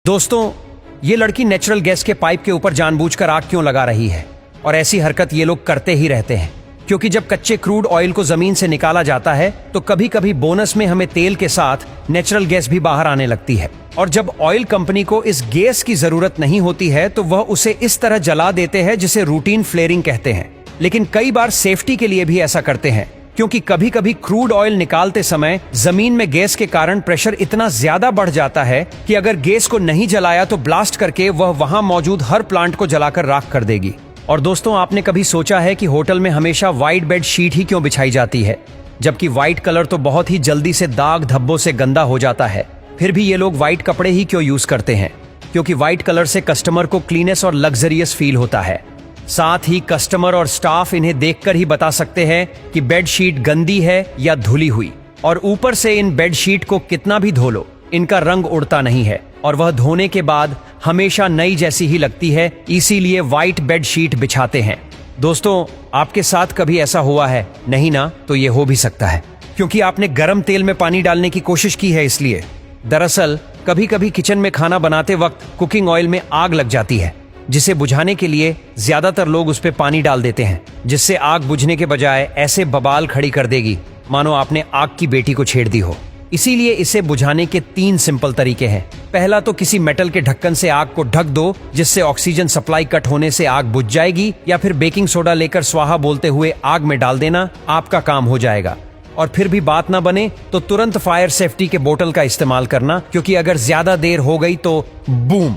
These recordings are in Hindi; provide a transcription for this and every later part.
दोस्तों, ये लड़की नेचुरल गैस के पाइप के ऊपर जानबूझकर आग क्यों लगा रही है? और ऐसी हरकत ये लोग करते ही रहते हैं, क्योंकि जब कच्चे क्रूड ऑयल को जमीन से निकाला जाता है तो कभी कभी बोनस में हमें तेल के साथ नेचुरल गैस भी बाहर आने लगती है। और जब ऑयल कंपनी को इस गैस की जरूरत नहीं होती है तो वह उसे इस तरह जला देते हैं जिसे रूटीन फ्लेयरिंग कहते हैं। लेकिन कई बार सेफ्टी के लिए भी ऐसा करते हैं, क्योंकि कभी कभी क्रूड ऑयल निकालते समय जमीन में गैस के कारण प्रेशर इतना ज्यादा बढ़ जाता है कि अगर गैस को नहीं जलाया तो ब्लास्ट करके वह वहां मौजूद हर प्लांट को जलाकर राख कर देगी। और दोस्तों, आपने कभी सोचा है कि होटल में हमेशा व्हाइट बेड शीट ही क्यों बिछाई जाती है, जबकि व्हाइट कलर तो बहुत ही जल्दी से दाग धब्बों से गंदा हो जाता है। फिर भी ये लोग व्हाइट कपड़े ही क्यों यूज करते हैं? क्योंकि व्हाइट कलर से कस्टमर को क्लीनेस और लग्जरियस फील होता है। साथ ही कस्टमर और स्टाफ इन्हें देखकर ही बता सकते हैं कि बेडशीट गंदी है या धुली हुई। और ऊपर से इन बेडशीट को कितना भी धो लो, इनका रंग उड़ता नहीं है और वह धोने के बाद हमेशा नई जैसी ही लगती है। इसीलिए व्हाइट बेडशीट बिछाते हैं। दोस्तों, आपके साथ कभी ऐसा हुआ है? नहीं ना? तो ये हो भी सकता है, क्योंकि आपने गर्म तेल में पानी डालने की कोशिश की है इसलिए। दरअसल कभी कभी किचन में खाना बनाते वक्त कुकिंग ऑयल में आग लग जाती है, जिसे बुझाने के लिए ज्यादातर लोग उस पे पानी डाल देते हैं, जिससे आग बुझने के बजाय ऐसे बवाल खड़ी कर देगी मानो आपने आग की बेटी को छेड़ दी हो। इसीलिए इसे बुझाने के 3 सिंपल तरीके हैं। पहला तो किसी मेटल के ढक्कन से आग को ढक दो, जिससे ऑक्सीजन सप्लाई कट होने से आग बुझ जाएगी, या फिर बेकिंग सोडा लेकर स्वाहा बोलते हुए आग में डाल देना, आपका काम हो जाएगा। और फिर भी बात ना बने तो तुरंत फायर सेफ्टी के बोतल का इस्तेमाल करना, क्योंकि अगर ज्यादा देर हो गई तो बूम।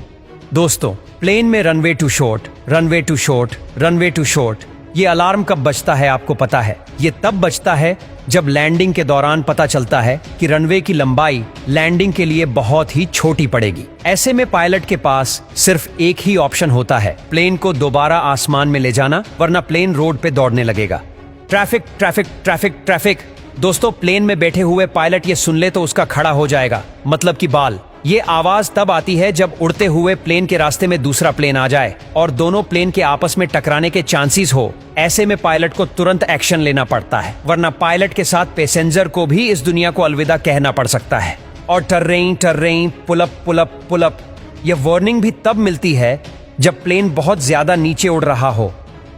दोस्तों, प्लेन में runway too short, runway too short, runway too short, ये अलार्म कब बजता है आपको पता है? ये तब बजता है जब लैंडिंग के दौरान पता चलता है कि रनवे की लंबाई लैंडिंग के लिए बहुत ही छोटी पड़ेगी। ऐसे में पायलट के पास सिर्फ एक ही ऑप्शन होता है, प्लेन को दोबारा आसमान में ले जाना, वरना प्लेन रोड पे दौड़ने लगेगा। Traffic traffic traffic traffic. दोस्तों, प्लेन में बैठे हुए पायलट ये सुन ले तो उसका खड़ा हो जाएगा, मतलब कि बाल। ये आवाज तब आती है जब उड़ते हुए प्लेन के रास्ते में दूसरा प्लेन आ जाए और दोनों प्लेन के आपस में टकराने के चांसेस हो। ऐसे में पायलट को तुरंत एक्शन लेना पड़ता है, वरना पायलट के साथ पैसेंजर को भी इस दुनिया को अलविदा कहना पड़ सकता है। और टर रही पुलअप पुलअप पुलअप, यह वार्निंग भी तब मिलती है जब प्लेन बहुत ज्यादा नीचे उड़ रहा हो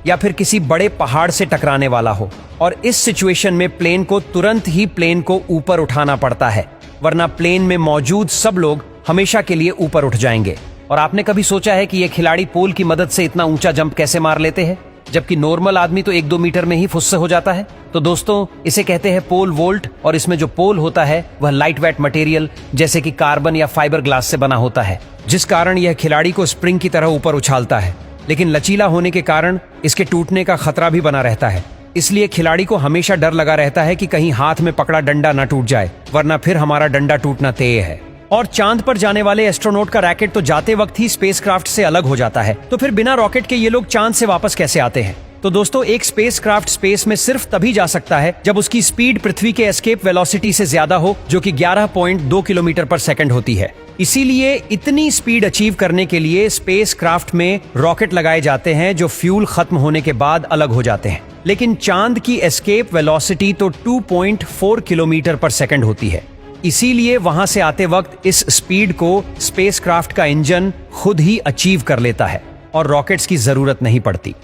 या फिर किसी बड़े पहाड़ से टकराने वाला हो। और इस सिचुएशन में प्लेन को तुरंत ही प्लेन को ऊपर उठाना पड़ता है, वरना प्लेन में मौजूद सब लोग हमेशा के लिए ऊपर उठ जाएंगे। और आपने कभी सोचा है कि ये खिलाड़ी पोल की मदद से इतना ऊंचा जंप कैसे मार लेते हैं, जबकि नॉर्मल आदमी तो 1-2 मीटर में ही फुस्से हो जाता है? तो दोस्तों, इसे कहते हैं पोल वोल्ट, और इसमें जो पोल होता है वह लाइट वेट मटेरियल जैसे कि कार्बन या फाइबर ग्लास से बना होता है, जिस कारण यह खिलाड़ी को स्प्रिंग की तरह ऊपर उछालता है। लेकिन लचीला होने के कारण इसके टूटने का खतरा भी बना रहता है। इसलिए खिलाड़ी को हमेशा डर लगा रहता है कि कहीं हाथ में पकड़ा डंडा ना टूट जाए, वरना फिर हमारा डंडा टूटना तय है। और चांद पर जाने वाले एस्ट्रोनॉट का रॉकेट तो जाते वक्त ही स्पेसक्राफ्ट से अलग हो जाता है, तो फिर बिना रॉकेट के ये लोग चांद से वापस कैसे आते हैं? तो दोस्तों, एक स्पेसक्राफ्ट स्पेस में सिर्फ तभी जा सकता है जब उसकी स्पीड पृथ्वी के एस्केप वेलोसिटी से ज्यादा हो, जो कि 11.2 किलोमीटर पर सेकंड होती है। इसीलिए इतनी स्पीड अचीव करने के लिए स्पेसक्राफ्ट में रॉकेट लगाए जाते हैं, जो फ्यूल खत्म होने के बाद अलग हो जाते हैं। लेकिन चांद की एस्केप वेलोसिटी तो 2.4 किलोमीटर पर सेकंड होती है। इसीलिए वहां से आते वक्त इस स्पीड को स्पेसक्राफ्ट का इंजन खुद ही अचीव कर लेता है और रॉकेट्स की जरूरत नहीं पड़ती।